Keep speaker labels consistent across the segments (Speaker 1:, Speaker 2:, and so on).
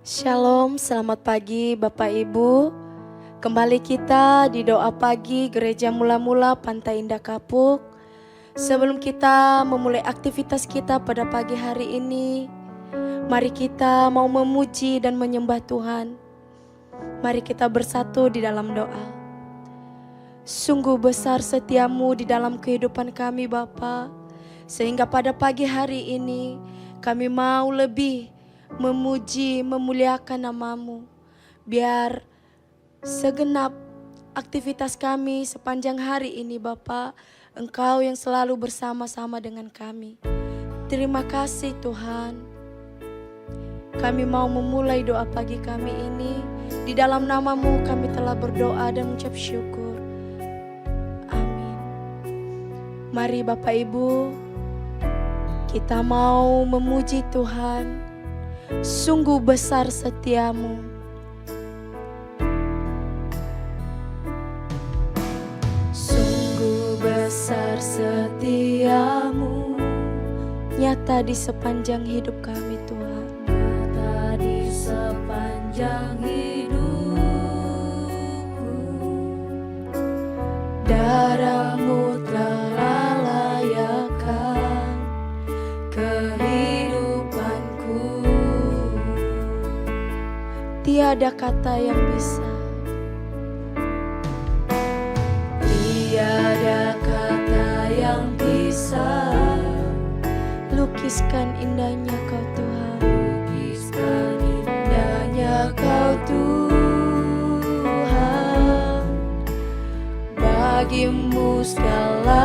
Speaker 1: Shalom, selamat pagi Bapak Ibu. Kembali kita di doa pagi Gereja Mula-Mula Pantai Indah Kapuk. Sebelum kita memulai aktivitas kita pada pagi hari ini, mari kita mau memuji dan menyembah Tuhan. Mari kita bersatu di dalam doa. Sungguh besar setiamu di dalam kehidupan kami Bapa, sehingga pada pagi hari ini kami mau lebih memuji, memuliakan namamu. Biar segenap aktivitas kami sepanjang hari ini Bapa, Engkau yang selalu bersama-sama dengan kami. Terima kasih Tuhan. Kami mau memulai doa pagi kami ini. Di dalam namamu kami telah berdoa dan mengucap syukur. Amin. Mari Bapak Ibu, kita mau memuji Tuhan. Sungguh besar setiamu. Sungguh besar setiamu, nyata di sepanjang hidup kami Tuhan.
Speaker 2: Nyata di sepanjang hidupku,
Speaker 1: darahmu telah layakkan kehidupanku. Tiada kata yang bisa,
Speaker 2: tiada kata yang bisa
Speaker 1: lukiskan indahnya Kau Tuhan.
Speaker 2: lukiskan indahnya Kau Tuhan.
Speaker 1: Bagimu segala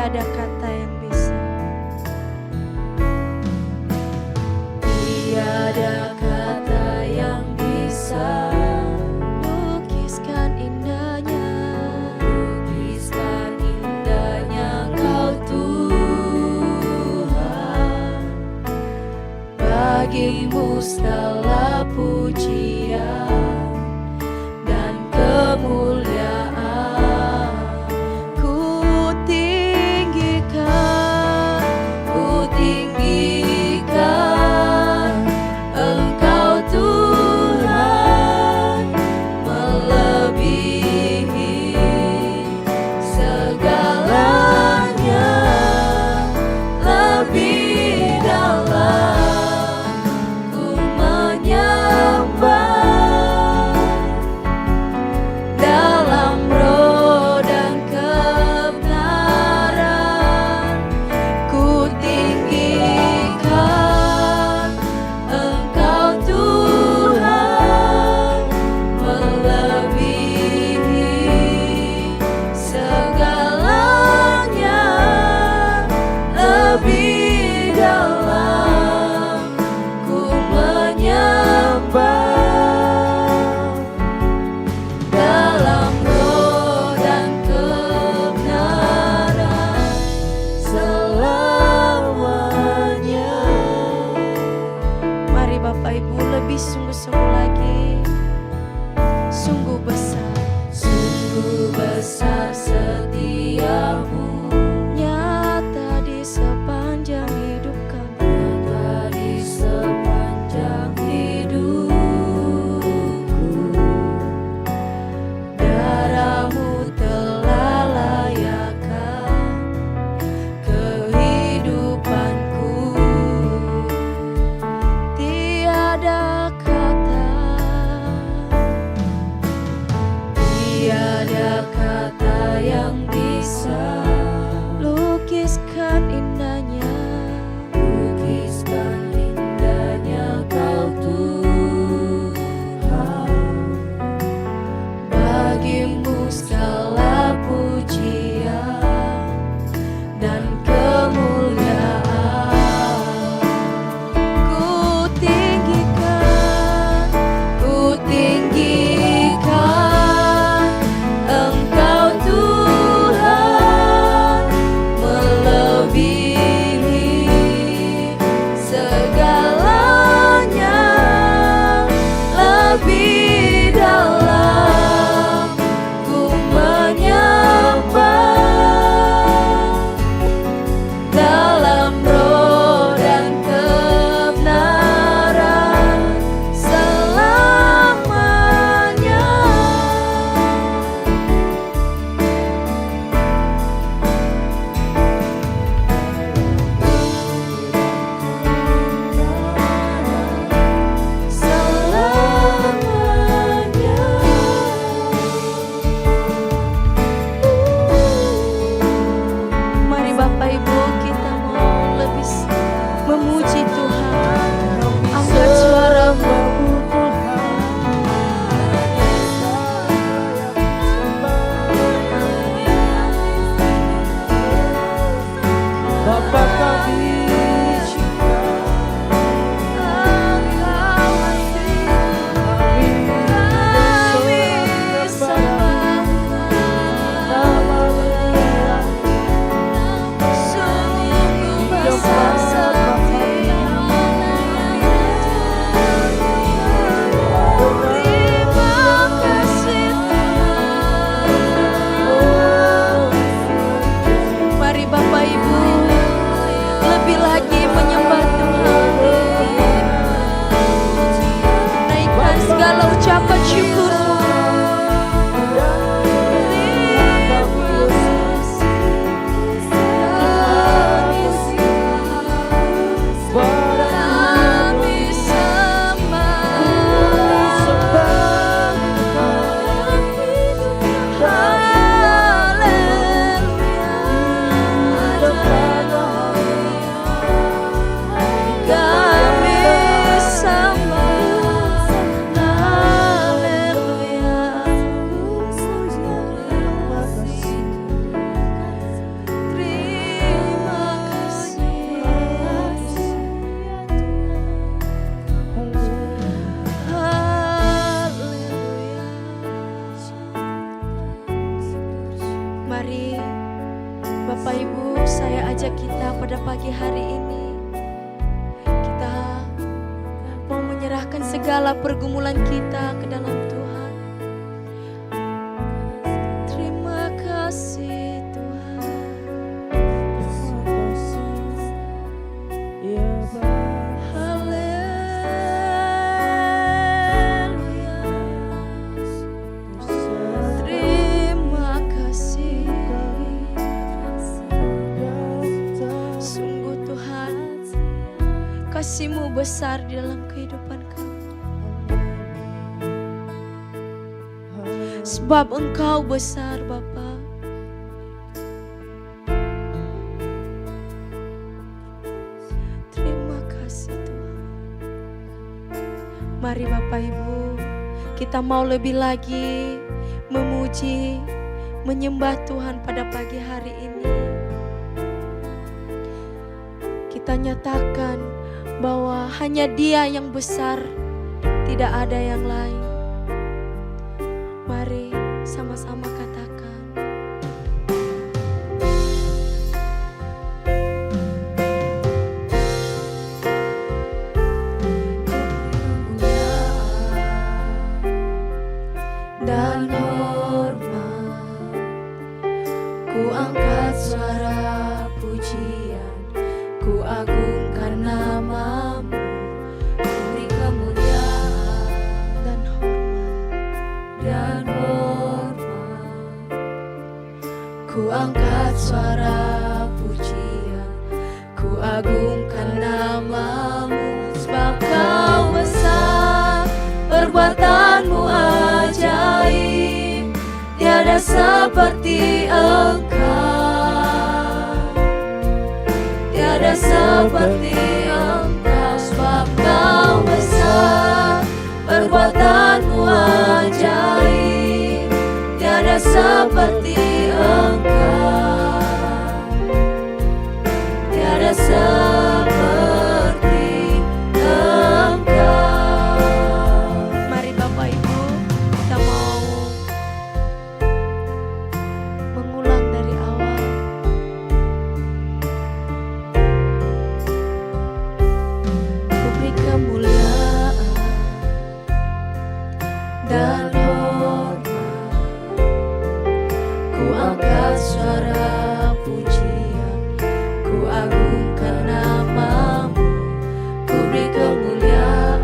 Speaker 1: Tiada kata yang bisa,
Speaker 2: tiada kata yang bisa
Speaker 1: lukiskan indahnya,
Speaker 2: lukiskan indahnya Kau Tuhan. Bagimu segala pujian dan kemuliaan.
Speaker 1: ku tinggikan
Speaker 2: Engkau Tuhan, melebihi segalanya, lebih dalam ku menyembah, dalam roh dan kebenaran ku tinggikan Engkau Tuhan, melebihi segalanya, lebih dalam ku menyembah, dalam roh dan kebenaran selamanya.
Speaker 1: Mari Bapak Ibu lebih sungguh-sungguh lagi. Sungguh besar,
Speaker 2: Sungguh besar setiamu,
Speaker 1: nyata di sepanjang hidup kami.
Speaker 2: nyata di sepanjang hidupku. Darahmu telah layakkan kehidupanku.
Speaker 1: Tiada kata,
Speaker 2: Tiada kata yang bisa
Speaker 1: lukiskan indahnya,
Speaker 2: lukiskan indahnya Kau Tuhan. Bagimu segala pujian dan kemuliaan.
Speaker 1: ku
Speaker 2: tinggikan Engkau Tuhan, melebihi segalanya, lebih dalam ku menyembah, dalam roh dan kebenaran selamanya. Selamanya.
Speaker 1: Mari Bapak Ibu kita mau lebih memuji Tuhan. Angkat suaramu.
Speaker 3: Bapa kami cinta, kami
Speaker 1: sembah
Speaker 3: nama
Speaker 1: sungguh besar setiamu. Terima kasih Tuhan. Mari Bapak Ibu lebih lagi menyembah Tuhan. Naikkan segala ucapan syukurmu. Kami sembah. Haleluya. mengajak kita pada pagi hari ini. Kita mau menyerahkan segala pergumulan kita ke dalam Tuhan. Terima kasih Tuhan.
Speaker 3: Ya Bapa.
Speaker 1: Haleluya. Terima kasih. Sungguh Tuhan, kasih-Mu besar di dalam kehidupan kami. Sebab Engkau besar Bapa. Terima kasih Tuhan. Mari Bapak Ibu, kita mau lebih lagi memuji, menyembah Tuhan pada pagi hari ini. Kita nyatakan bahwa hanya Dia yang besar, tidak ada yang lain. Mari sama-sama katakan. Dan hormat, ku angkat suara pujian, ku agungkan nama-Mu, ku beri kemuliaan dan hormat, ku angkat suara pujian, ku agungkan nama-Mu, sebab Kau besar, perbuatan-Mu ajaib, tiada seperti Engkau, tiada seperti Engkau, sebab Kau besar, perbuatan-Mu ajaib, tiada seperti Engkau, tiada seperti Engkau. Mari Bapak Ibu, kita mau mengulang dari awal. Ku beri kemuliaan dan hormat, ku angkat suara pujian, ku agungkan nama-Mu, ku beri kemuliaan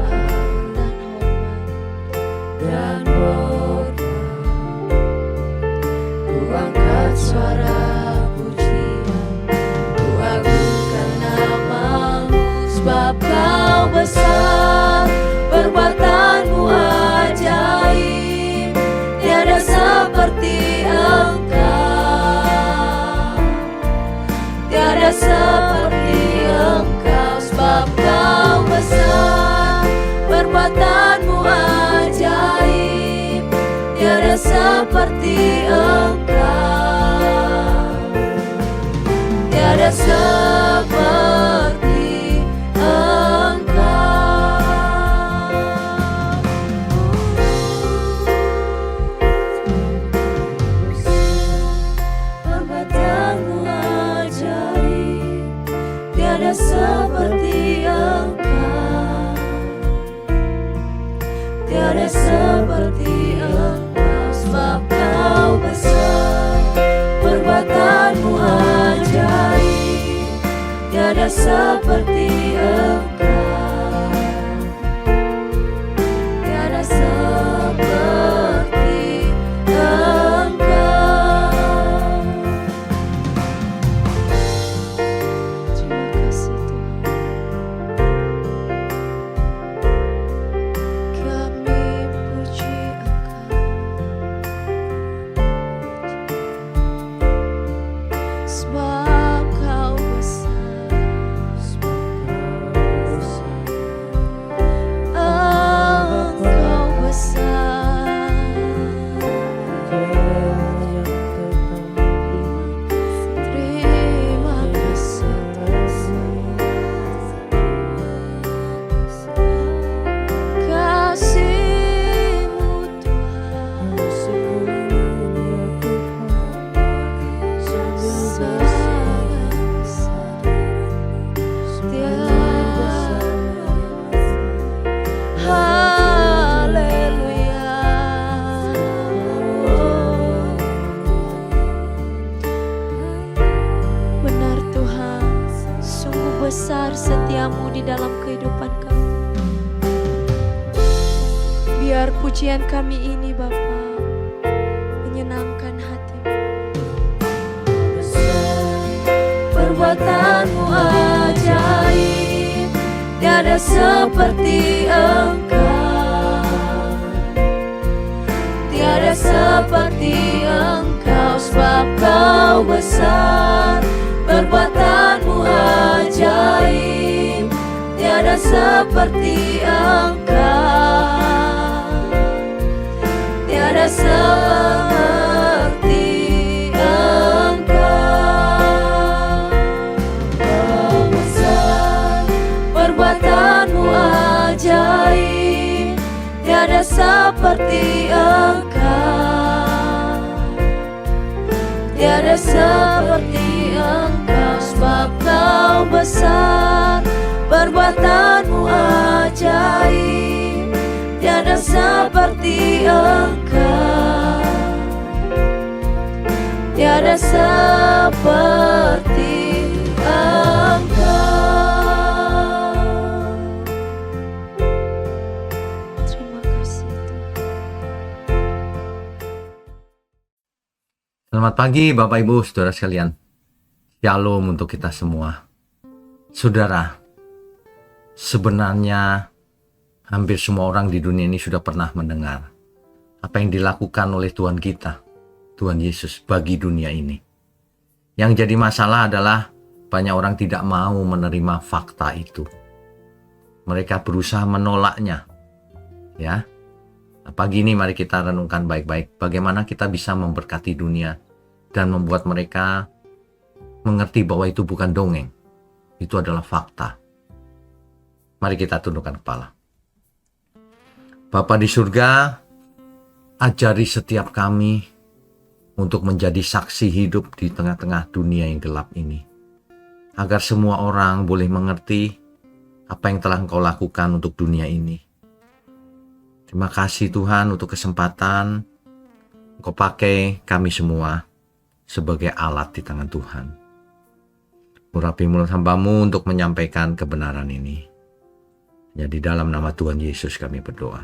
Speaker 1: dan hormat, ku angkat suara pujian, ku agungkan nama-Mu, sebab Kau besar, perbuatan-Mu ajaib, tiada seperti Engkau, tiada seperti Engkau, sebab Kau besar, perbuatan-Mu ajaib, tiada seperti Engkau, tiada seperti perbuatan-Mu ajaib, tiada seperti Engkau, tiada seperti Engkau, sebab Kau besar, perbuatan-Mu ajaib, tiada seperti Engkau, tiada seperti Engkau. Terima kasih Tuhan. Kami puji Engkau, sebab Kau besar, besar setiamu di dalam kehidupan kami. Biar pujian kami ini Bapa menyenangkan hati-Mu.
Speaker 2: Perbuatanmu ajaib, tiada seperti Engkau, tiada seperti Engkau, sebab Kau besar. Perbuatanmu ajaib, tiada seperti Engkau, tiada seperti Engkau. Kau besar, perbuatanmu ajaib, tiada seperti Engkau, tiada seperti Engkau, sebab Kau besar. Perbuatanmu ajaib, tiada seperti Engkau, tiada seperti Engkau.
Speaker 1: Terima kasih Tuhan.
Speaker 4: Selamat pagi Bapak Ibu Saudara sekalian. Shalom untuk kita semua. Saudara, sebenarnya hampir semua orang di dunia ini sudah pernah mendengar apa yang dilakukan oleh Tuhan kita, Tuhan Yesus bagi dunia ini. Yang jadi masalah adalah banyak orang tidak mau menerima fakta itu. Mereka berusaha menolaknya. Ya. Pagi ini mari kita renungkan baik-baik bagaimana kita bisa memberkati dunia dan membuat mereka mengerti bahwa itu bukan dongeng. Itu adalah fakta. Mari kita tundukkan kepala. Bapa di surga, ajari setiap kami untuk menjadi saksi hidup di tengah-tengah dunia yang gelap ini. Agar semua orang boleh mengerti apa yang telah Engkau lakukan untuk dunia ini. Terima kasih Tuhan untuk kesempatan Engkau pakai kami semua sebagai alat di tangan Tuhan. Urapi mulut hamba-Mu untuk menyampaikan kebenaran ini. Ya, di dalam nama Tuhan Yesus kami berdoa.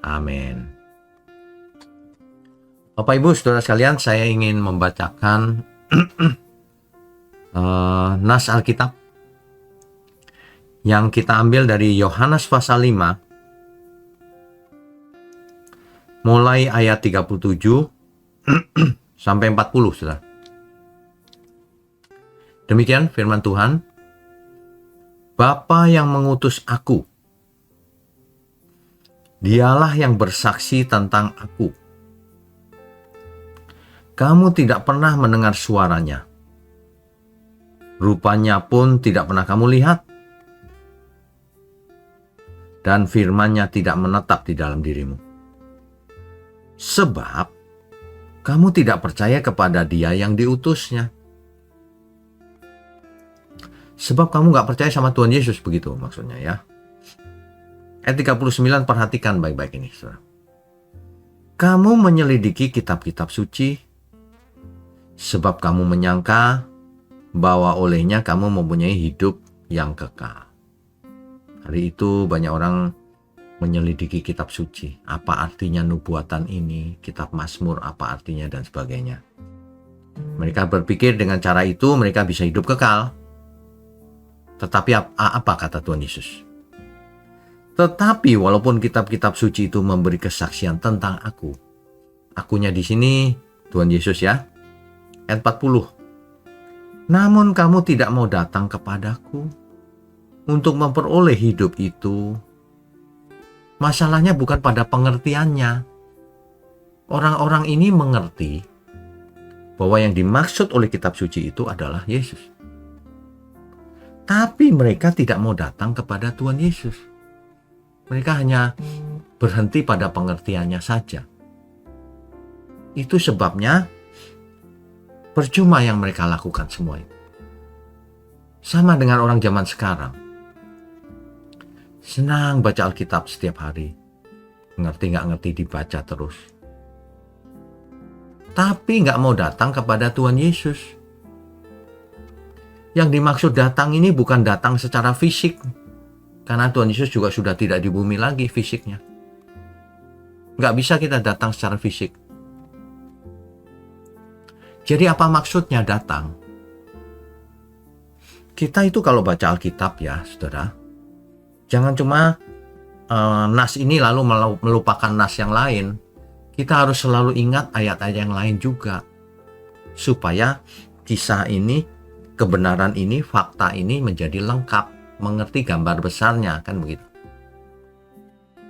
Speaker 4: Amin. Bapak Ibu Saudara sekalian, saya ingin membacakan nas Alkitab yang kita ambil dari Yohanes pasal 5 mulai ayat 37 sampai 40, Saudara. Demikian firman Tuhan. Bapa yang mengutus aku, Dialah yang bersaksi tentang aku. Kamu tidak pernah mendengar suaranya. Rupanya pun tidak pernah kamu lihat. Dan firman-Nya tidak menetap di dalam dirimu. Sebab kamu tidak percaya kepada Dia yang diutusnya. Sebab kamu gak percaya sama Tuhan Yesus, begitu maksudnya ya. Ayat 39, perhatikan baik-baik ini, saudara. Kamu menyelidiki kitab-kitab suci, sebab kamu menyangka bahwa olehnya kamu mempunyai hidup yang kekal. Hari itu banyak orang menyelidiki kitab suci. Apa artinya nubuatan ini, kitab Mazmur, apa artinya, dan sebagainya. Mereka berpikir dengan cara itu mereka bisa hidup kekal. Tetapi apa kata Tuhan Yesus? Tetapi walaupun kitab-kitab suci itu memberi kesaksian tentang aku. Akunya di sini Tuhan Yesus ya. Ayat 40. Namun kamu tidak mau datang kepadaku untuk memperoleh hidup itu. Masalahnya bukan pada pengertiannya. Orang-orang ini mengerti bahwa yang dimaksud oleh kitab suci itu adalah Yesus. Tapi mereka tidak mau datang kepada Tuhan Yesus. Mereka hanya berhenti pada pengertiannya saja. Itu sebabnya percuma yang mereka lakukan semua itu. Sama dengan orang zaman sekarang. Senang baca Alkitab setiap hari. Ngerti nggak ngerti dibaca terus. Tapi nggak mau datang kepada Tuhan Yesus. Yang dimaksud datang ini bukan datang secara fisik. Karena Tuhan Yesus juga sudah tidak di bumi lagi fisiknya. Nggak bisa kita datang secara fisik. Jadi apa maksudnya datang? Kita itu kalau baca Alkitab ya, saudara, jangan cuma nas ini lalu melupakan nas yang lain. Kita harus selalu ingat ayat-ayat yang lain juga. Supaya kisah ini, kebenaran ini, fakta ini menjadi lengkap, mengerti gambar besarnya, kan begitu.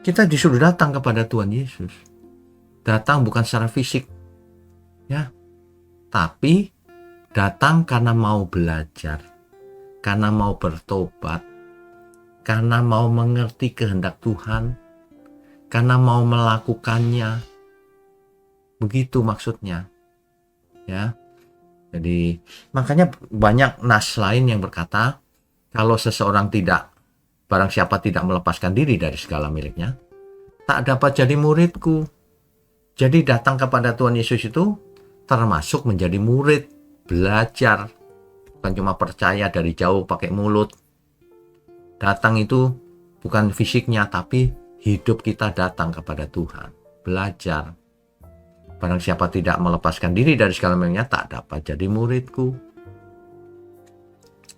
Speaker 4: Kita disuruh datang kepada Tuhan Yesus. Datang bukan secara fisik, ya, tapi datang karena mau belajar, karena mau bertobat, karena mau mengerti kehendak Tuhan, karena mau melakukannya. Begitu maksudnya, ya. Jadi makanya banyak nas lain yang berkata, kalau seseorang barang siapa tidak melepaskan diri dari segala miliknya, tak dapat jadi muridku. Jadi datang kepada Tuhan Yesus itu termasuk menjadi murid, belajar. Bukan cuma percaya dari jauh pakai mulut. Datang itu bukan fisiknya, tapi hidup kita datang kepada Tuhan. Belajar. Barang siapa tidak melepaskan diri dari segala miliknya, tak dapat jadi muridku.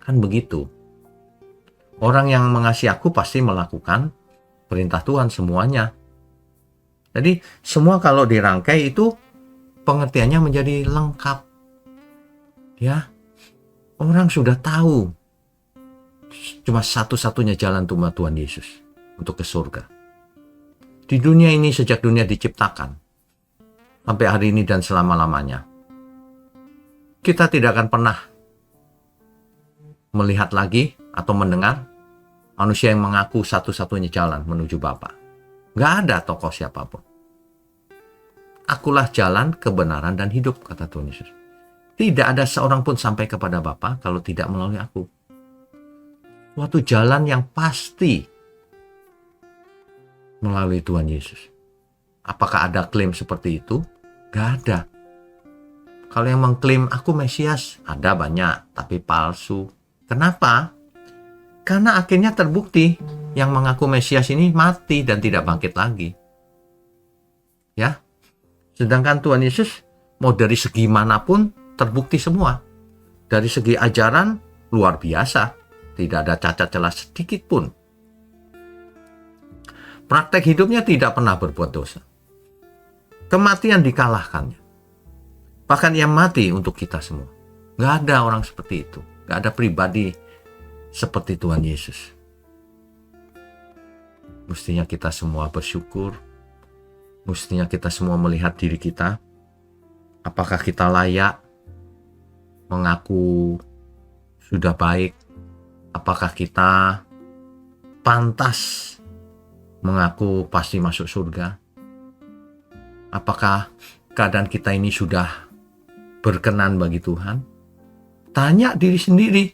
Speaker 4: Kan begitu. Orang yang mengasihi aku pasti melakukan perintah Tuhan semuanya. Jadi semua kalau dirangkai itu pengertiannya menjadi lengkap. Ya, orang sudah tahu cuma satu-satunya jalan Tuhan Yesus untuk ke surga. Di dunia ini sejak dunia diciptakan sampai hari ini dan selama-lamanya, kita tidak akan pernah melihat lagi atau mendengar manusia yang mengaku satu-satunya jalan menuju Bapa. Nggak ada tokoh siapapun. Akulah jalan, kebenaran, dan hidup, kata Tuhan Yesus. Tidak ada seorang pun sampai kepada Bapa kalau tidak melalui aku. Suatu jalan yang pasti melalui Tuhan Yesus. Apakah ada klaim seperti itu? Nggak ada. Kalau yang mengklaim aku Mesias, ada banyak, tapi palsu. Kenapa? Karena akhirnya terbukti yang mengaku Mesias ini mati dan tidak bangkit lagi. Ya. Sedangkan Tuhan Yesus mau dari segi manapun terbukti semua. Dari segi ajaran luar biasa, tidak ada cacat celah sedikit pun. Praktek hidupnya tidak pernah berbuat dosa. Kematian dikalahkannya. Bahkan ia mati untuk kita semua. Nggak ada orang seperti itu. Nggak ada pribadi seperti Tuhan Yesus. Mestinya kita semua bersyukur. Mestinya kita semua melihat diri kita. Apakah kita layak mengaku sudah baik? Apakah kita pantas mengaku pasti masuk surga? Apakah keadaan kita ini sudah berkenan bagi Tuhan? Tanya diri sendiri.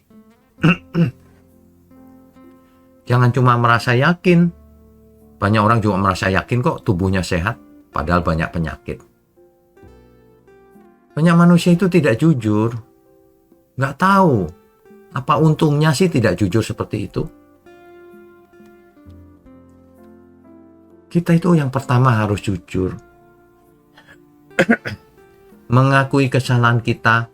Speaker 4: Jangan cuma merasa yakin. Banyak orang juga merasa yakin kok tubuhnya sehat, padahal banyak penyakit. Banyak manusia itu tidak jujur. Nggak tahu. Apa untungnya sih tidak jujur seperti itu? Kita itu yang pertama harus jujur. Mengakui kesalahan kita,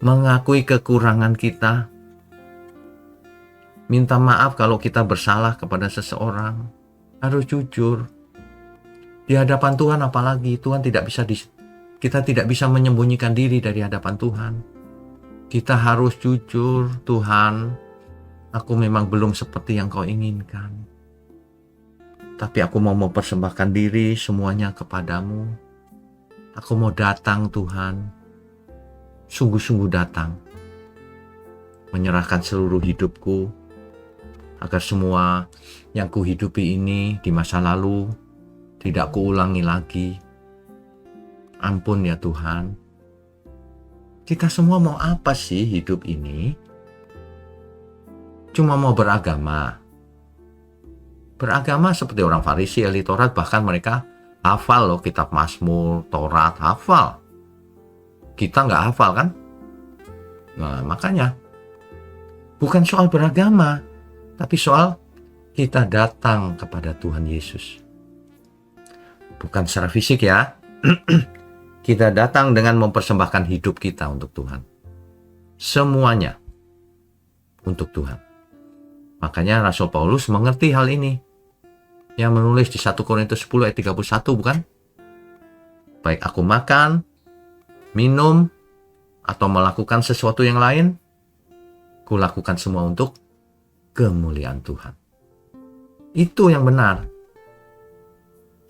Speaker 4: mengakui kekurangan kita, minta maaf kalau kita bersalah kepada seseorang, harus jujur. Di hadapan Tuhan apalagi, kita tidak bisa menyembunyikan diri dari hadapan Tuhan. Kita harus jujur, Tuhan, aku memang belum seperti yang Kau inginkan. Tapi aku mau mempersembahkan diri semuanya kepadamu. Aku mau datang Tuhan. Sungguh-sungguh datang. Menyerahkan seluruh hidupku. Agar semua yang kuhidupi ini di masa lalu tidak kuulangi lagi. Ampun ya Tuhan. Kita semua mau apa sih hidup ini? Cuma mau beragama. Beragama seperti orang Farisi, ahli Taurat, bahkan mereka hafal loh kitab Mazmur, Taurat, hafal. Kita nggak hafal kan? Nah, makanya bukan soal beragama, tapi soal kita datang kepada Tuhan Yesus. Bukan secara fisik ya. Kita datang dengan mempersembahkan hidup kita untuk Tuhan. Semuanya untuk Tuhan. Makanya Rasul Paulus mengerti hal ini. Yang menulis di 1 Korintus 10 ayat 31 bukan? Baik aku makan, minum, atau melakukan sesuatu yang lain, kulakukan semua untuk kemuliaan Tuhan. Itu yang benar.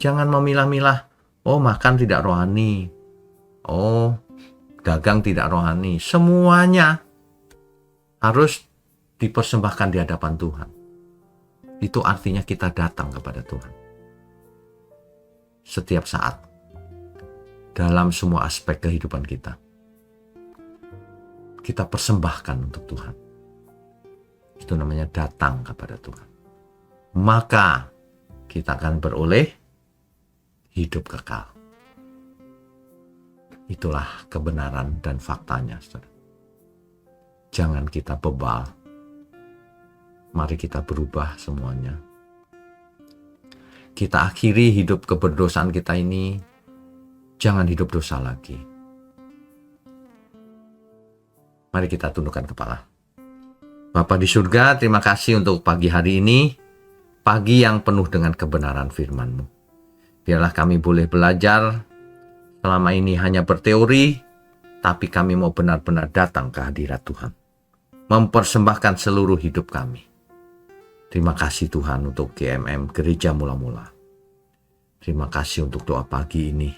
Speaker 4: Jangan memilah-milah, oh makan tidak rohani, oh dagang tidak rohani. Semuanya harus dipersembahkan di hadapan Tuhan. Itu artinya kita datang kepada Tuhan. Setiap saat. Dalam semua aspek kehidupan kita. Kita persembahkan untuk Tuhan. Itu namanya datang kepada Tuhan. Maka kita akan beroleh hidup kekal. Itulah kebenaran dan faktanya, saudara. Jangan kita bebal. Mari kita berubah semuanya. Kita akhiri hidup keberdosaan kita ini. Jangan hidup dosa lagi. Mari kita tundukkan kepala. Bapa di surga, terima kasih untuk pagi hari ini. Pagi yang penuh dengan kebenaran firman-Mu. Biarlah kami boleh belajar. Selama ini hanya berteori, tapi kami mau benar-benar datang ke hadirat Tuhan. Mempersembahkan seluruh hidup kami. Terima kasih Tuhan untuk GMM Gereja Mula-Mula. Terima kasih untuk doa pagi ini.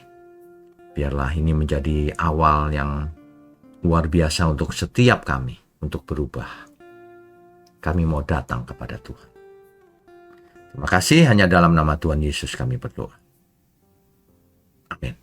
Speaker 4: Biarlah ini menjadi awal yang luar biasa untuk setiap kami untuk berubah. Kami mau datang kepada Tuhan. Terima kasih, hanya dalam nama Tuhan Yesus kami berdoa. Amin.